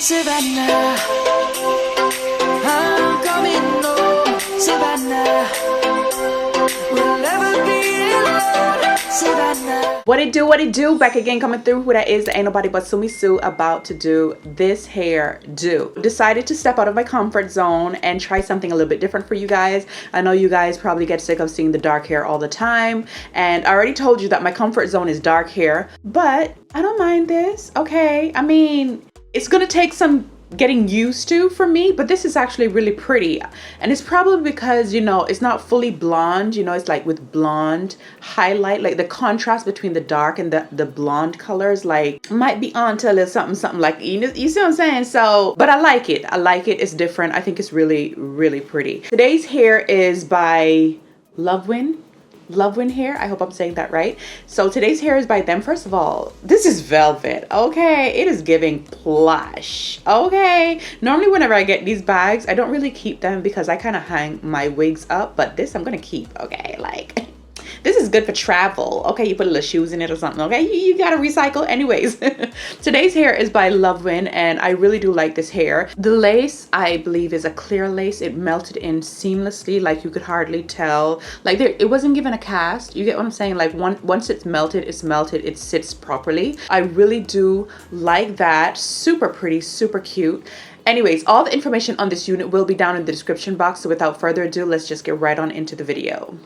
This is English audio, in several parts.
Savannah, I'm coming home. Savannah, we'll never be alone. Savannah. What it do? Back again, coming through. Who that is, that ain't nobody but Sumi Sue, about to do this hair do. Decided to step out of my comfort zone and try something a little bit different for you guys. I know you guys probably get sick of seeing the dark hair all the time, and I already told you that my comfort zone is dark hair, but I don't mind this, okay? I mean, it's gonna take some getting used to for me, but this is actually really pretty, and it's probably because, you know, it's not fully blonde, you know, it's like with blonde highlight, like the contrast between the dark and the blonde colors, like might be on to a little something like, you see what I'm saying? So, but I like it, it's different. I think it's really pretty. Today's hair is by Luvwin hair. I hope I'm saying that right. So today's hair is by them. First of all, this is velvet, okay? It is giving plush, okay? Normally whenever I get these bags, I don't really keep them because I kind of hang my wigs up, but this I'm gonna keep, okay? Like, this is good for travel, okay? You put a little shoes in it or something, okay? You gotta recycle. Anyways, today's hair is by Luvwin, and I really do like this hair. The lace, I believe, is a clear lace. It melted in seamlessly, like you could hardly tell. Like it wasn't given a cast. You get what I'm saying? Like once it's melted, it sits properly. I really do like that. Super pretty, super cute. Anyways, all the information on this unit will be down in the description box. So without further ado, let's just get right on into the video.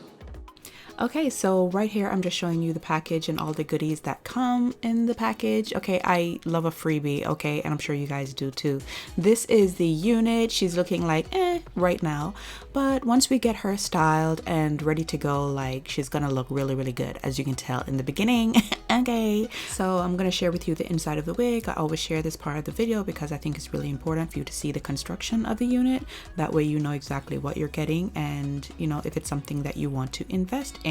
Okay, so right here, I'm just showing you the package and all the goodies that come in the package. Okay, I love a freebie, okay, and I'm sure you guys do too. This is the unit. She's looking like right now, but once we get her styled and ready to go, like, she's gonna look really good, as you can tell in the beginning. Okay, so I'm gonna share with you the inside of the wig. I always share this part of the video because I think it's really important for you to see the construction of the unit. That way you know exactly what you're getting, and you know if it's something that you want to invest in.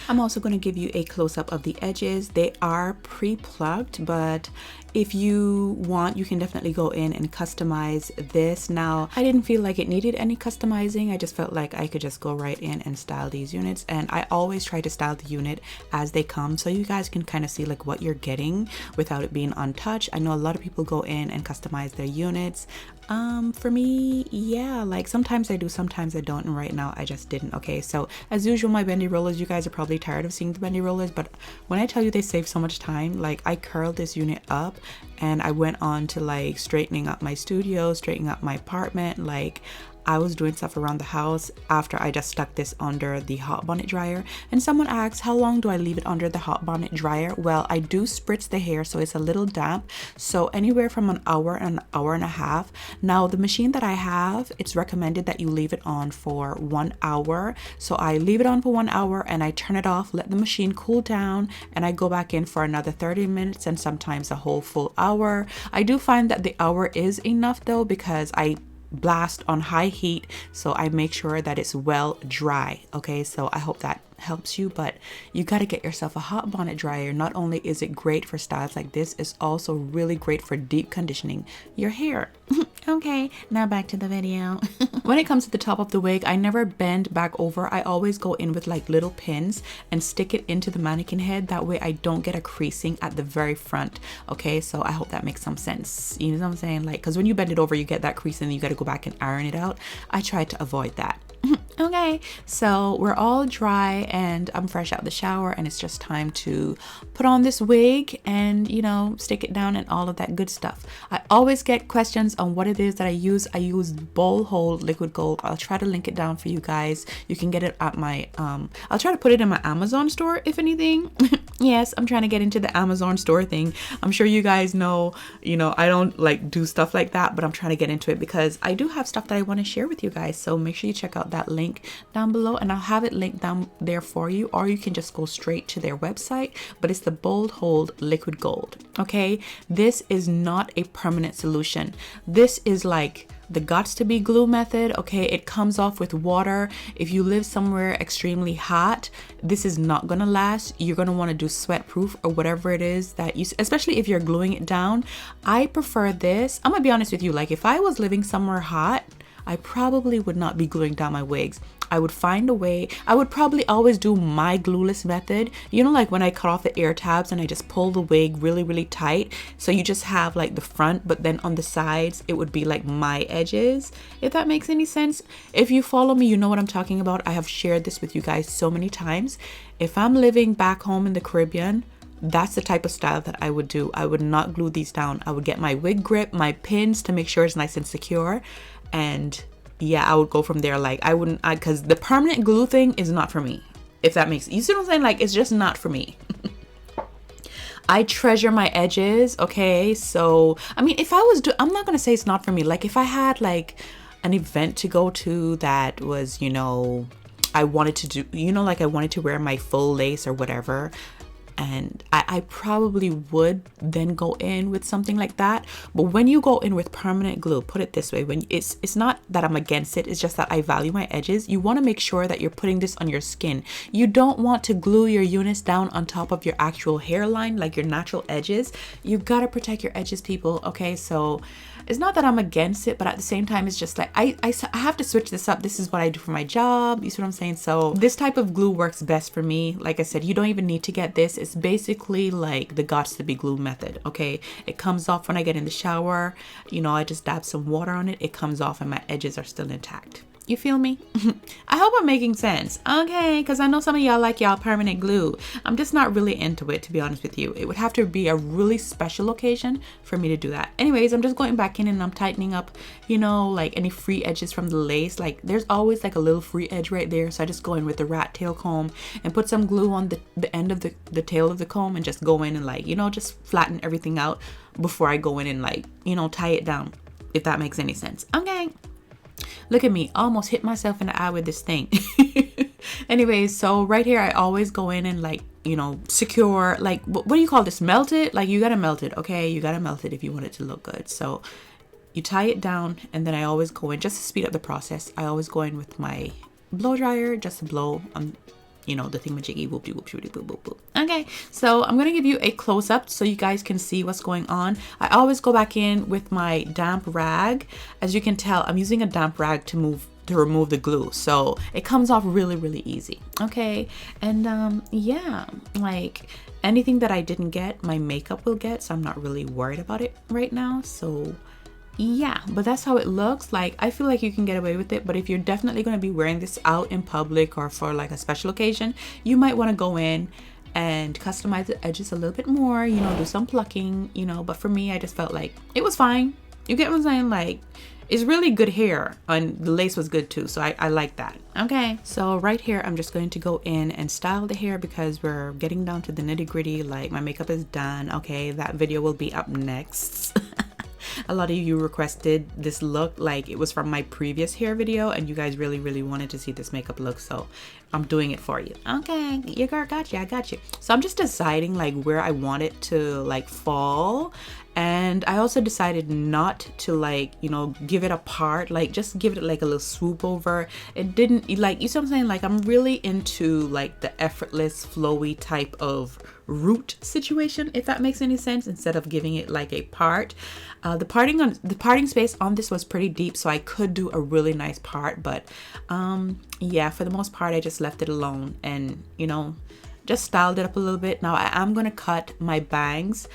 I'm also going to give you a close-up of the edges. They are pre-plucked, but if you want, you can definitely go in and customize this. Now, I didn't feel like it needed any customizing. I just felt like I could just go right in and style these units, and I always try to style the unit as they come so you guys can kind of see like what you're getting without it being untouched. I know a lot of people go in and customize their units. For me, yeah, like sometimes I do, sometimes I don't, and right now I just didn't. Okay, so as usual, my bendy rollers, you guys are probably tired of seeing the bendy rollers, but when I tell you they save so much time, like I curled this unit up and I went on to like straightening up my studio, straightening up my apartment. Like I was doing stuff around the house after I just stuck this under the hot bonnet dryer. And someone asked, how long do I leave it under the hot bonnet dryer? Well, I do spritz the hair, so it's a little damp. So anywhere from an hour and an hour and a half. Now, the machine that I have, it's recommended that you leave it on for 1 hour. So I leave it on for 1 hour and I turn it off, let the machine cool down, and I go back in for another 30 minutes and sometimes a whole full hour. I do find that the hour is enough though, because I blast on high heat, so I make sure that it's well dry. Okay, so I hope that helps you, but you got to get yourself a hot bonnet dryer. Not only is it great for styles like this, it's also really great for deep conditioning your hair. Okay, now back to the video. When it comes to the top of the wig, I never bend back over. I always go in with like little pins and stick it into the mannequin head. That way I don't get a creasing at the very front. Okay, so I hope that makes some sense. You know what I'm saying? Like, because when you bend it over, you get that creasing and you got to go back and iron it out. I try to avoid that. Okay, so we're all dry and I'm fresh out the shower, and it's just time to put on this wig and, you know, stick it down and all of that good stuff. I always get questions on what it is that I use. I use Bowl Hold Liquid Gold. I'll try to link it down for you guys. You can get it at my I'll try to put it in my Amazon store if anything. Yes, I'm trying to get into the Amazon store thing. I'm sure you guys know, you know, I don't like do stuff like that, but I'm trying to get into it because I do have stuff that I want to share with you guys. So make sure you check out that link down below, and I'll have it linked down there for you, or you can just go straight to their website. But it's the Bold Hold Liquid Gold. Okay, this is not a permanent solution. This is like the Gots to Be glue method. Okay, it comes off with water. If you live somewhere extremely hot, this is not gonna last. You're gonna want to do sweat proof or whatever it is that you, especially if you're gluing it down. I prefer this. I'm gonna be honest with you, like if I was living somewhere hot, I probably would not be gluing down my wigs. I would find a way. I would probably always do my glueless method. You know, like when I cut off the ear tabs and I just pull the wig really, really tight. So you just have like the front, but then on the sides, it would be like my edges, if that makes any sense. If you follow me, you know what I'm talking about. I have shared this with you guys so many times. If I'm living back home in the Caribbean, that's the type of style that I would do. I would not glue these down. I would get my wig grip, my pins to make sure it's nice and secure. And yeah, I would go from there. Like I wouldn't, because the permanent glue thing is not for me. If that makes, you see what I'm saying? Like it's just not for me. I treasure my edges. Okay. So, I mean, if I was, I'm not going to say it's not for me. Like if I had like an event to go to that was, you know, I wanted to do, you know, like I wanted to wear my full lace or whatever. And I probably would then go in with something like that. But when you go in with permanent glue, put it this way, when it's not that I'm against it, it's just that I value my edges. You want to make sure that you're putting this on your skin. You don't want to glue your units down on top of your actual hairline, like your natural edges. You got to protect your edges, people. Okay, so it's not that I'm against it, but at the same time, it's just like I have to switch this up. This is what I do for my job. You see what I'm saying? So this type of glue works best for me. Like I said, you don't even need to get this. It's basically like the Gots to Be glue method. Okay, it comes off when I get in the shower. You know, I just dab some water on it. It comes off and my edges are still intact. You feel me? I hope I'm making sense. Okay, because I know some of y'all like y'all permanent glue. I'm just not really into it, to be honest with you. It would have to be a really special occasion for me to do that. Anyways, I'm just going back in and I'm tightening up, you know, like any free edges from the lace. Like there's always like a little free edge right there. So I just go in with the rat tail comb and put some glue on the end of the tail of the comb and just go in and like, you know, just flatten everything out before I go in and like, you know, tie it down, if that makes any sense. Okay. Look at me, almost hit myself in the eye with this thing. Anyways, so right here, I always go in and like, you know, secure, like, what do you call this? Melt it? Like you got to melt it. Okay. You got to melt it if you want it to look good. So you tie it down and then I always go in, just to speed up the process. I always go in with my blow dryer just to blow on, you know, the thingamajiggy, whoop de whoop shooty boop boop boop. Okay, so I'm gonna give you a close-up so you guys can see what's going on. I always go back in with my damp rag. As you can tell, I'm using a damp rag to remove the glue, so it comes off really, really easy. Okay, and yeah, like anything that I didn't get, my makeup will get, so I'm not really worried about it right now. So yeah, but that's how it looks. Like I feel like you can get away with it, but if you're definitely going to be wearing this out in public or for like a special occasion, you might want to go in and customize the edges a little bit more, you know, do some plucking, you know. But for me, I just felt like it was fine. You get what I'm saying? Like it's really good hair and the lace was good too, so I like that. Okay, so right here I'm just going to go in and style the hair because we're getting down to the nitty-gritty. Like my makeup is done. Okay, that video will be up next. A lot of you requested this look, like it was from my previous hair video and you guys really, really wanted to see this makeup look, so I'm doing it for you. Okay, your girl got you, I got you. So I'm just deciding like where I want it to like fall. And I also decided not to like, you know, give it a part, like just give it like a little swoop over. It didn't, like, you see what I'm saying? Like I'm really into like the effortless, flowy type of root situation, if that makes any sense, instead of giving it like a part. The parting space on this was pretty deep, so I could do a really nice part, but yeah, for the most part I just left it alone and, you know, just styled it up a little bit. Now I am going to cut my bangs.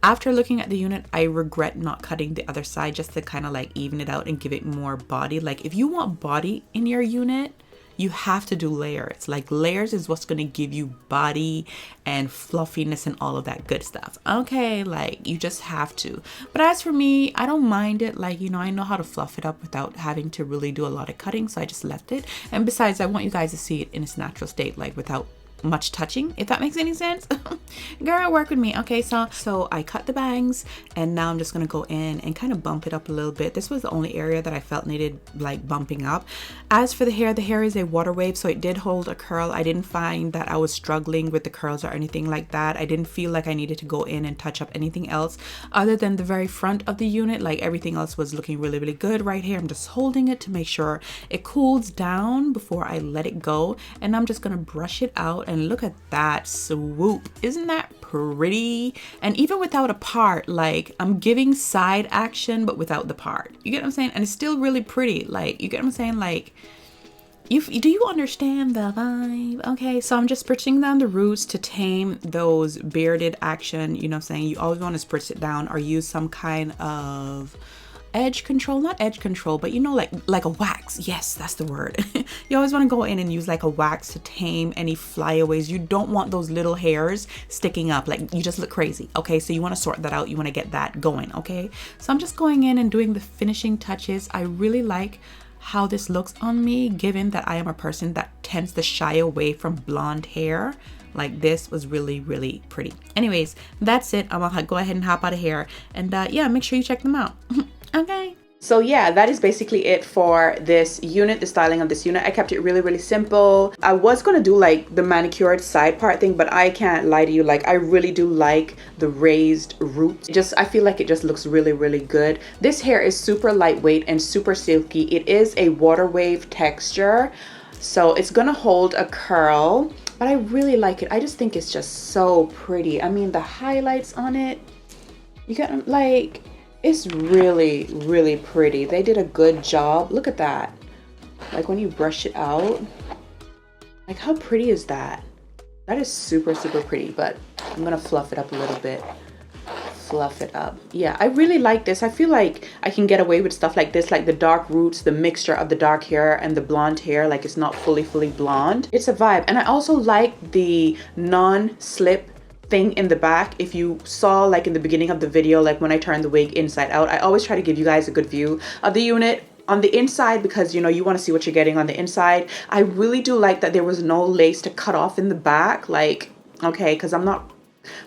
After looking at the unit, I regret not cutting the other side just to kind of like even it out and give it more body. Like if you want body in your unit, you have to do layers. Like layers is what's going to give you body and fluffiness and all of that good stuff. Okay, like you just have to. But as for me, I don't mind it. Like, you know, I know how to fluff it up without having to really do a lot of cutting, so I just left it. And besides, I want you guys to see it in its natural state, like without much touching, if that makes any sense. Girl, work with me. Okay, so I cut the bangs and now I'm just gonna go in and kind of bump it up a little bit. This was the only area that I felt needed like bumping up. As for the hair is a water wave, so it did hold a curl. I didn't find that I was struggling with the curls or anything like that. I didn't feel like I needed to go in and touch up anything else other than the very front of the unit. Like everything else was looking really, really good. Right here, I'm just holding it to make sure it cools down before I let it go, and I'm just gonna brush it out and look at that swoop. Isn't that pretty? And even without a part, like I'm giving side action but without the part. You get what I'm saying? And it's still really pretty. Like, you get what I'm saying? Like, do you understand the vibe? Okay, so I'm just spritzing down the roots to tame those bearded action. You know what I'm saying? You always want to spritz it down or use some kind of edge control, not edge control, but you know, like a wax. Yes, that's the word. You always want to go in and use like a wax to tame any flyaways. You don't want those little hairs sticking up, like you just look crazy. Okay, so you want to sort that out. You want to get that going. Okay, so I'm just going in and doing the finishing touches. I really like how this looks on me, given that I am a person that tends to shy away from blonde hair. Like, this was really, really pretty. Anyways, that's it. I'm gonna go ahead and hop out of here, and yeah, make sure you check them out. Okay. So yeah, that is basically it for this unit, the styling of this unit. I kept it really, really simple. I was gonna do like the manicured side part thing, but I can't lie to you, like I really do like the raised roots. I feel like it just looks really, really good. This hair is super lightweight and super silky. It is a water wave texture, so it's gonna hold a curl, but I really like it. I just think it's just so pretty. I mean, the highlights on it, you got like, it's really, really pretty. They did a good job. Look at that. Like when you brush it out, like how pretty is that? That is super, super pretty, but I'm gonna fluff it up a little bit. Fluff it up. Yeah, I really like this. I feel like I can get away with stuff like this, like the dark roots, the mixture of the dark hair and the blonde hair, like it's not fully blonde. It's a vibe. And I also like the non-slip thing in the back. If you saw like in the beginning of the video, like when I turned the wig inside out, I always try to give you guys a good view of the unit on the inside, because you know, you want to see what you're getting on the inside. I really do like that there was no lace to cut off in the back, like, okay, because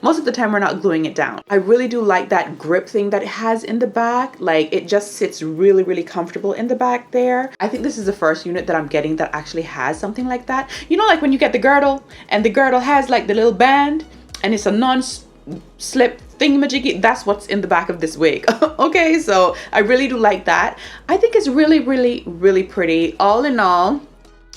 most of the time we're not gluing it down. I really do like that grip thing that it has in the back. Like, it just sits really, really comfortable in the back there. I think this is the first unit that I'm getting that actually has something like that. You know, like when you get the girdle and the girdle has like the little band and it's a non-slip thingamajiggy, that's what's in the back of this wig. Okay, so I really do like that. I think it's really, really, really pretty. All in all,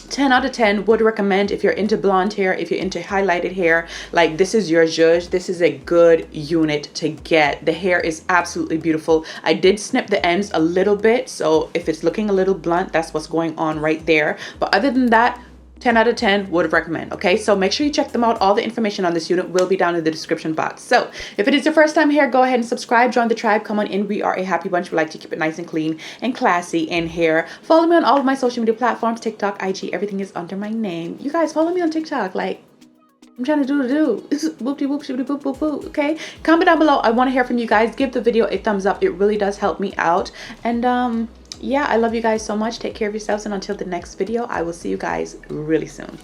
10 out of 10 would recommend if you're into blonde hair, if you're into highlighted hair, like this is your zhuzh. This is a good unit to get. The hair is absolutely beautiful. I did snip the ends a little bit, so if it's looking a little blunt, that's what's going on right there. But other than that, 10 out of 10 would recommend. Okay, so make sure you check them out. All the information on this unit will be down in the description box. So if it is your first time here, go ahead and subscribe, join the tribe, come on in. We are a happy bunch. We like to keep it nice and clean and classy in here. Follow me on all of my social media platforms, TikTok, IG, everything is under my name. You guys follow me on TikTok, like I'm trying to do whoop de whoop shibby boop boop boop. Okay, comment down below. I want to hear from you guys. Give the video a thumbs up. It really does help me out. And yeah, I love you guys so much. Take care of yourselves, and until the next video, I will see you guys really soon.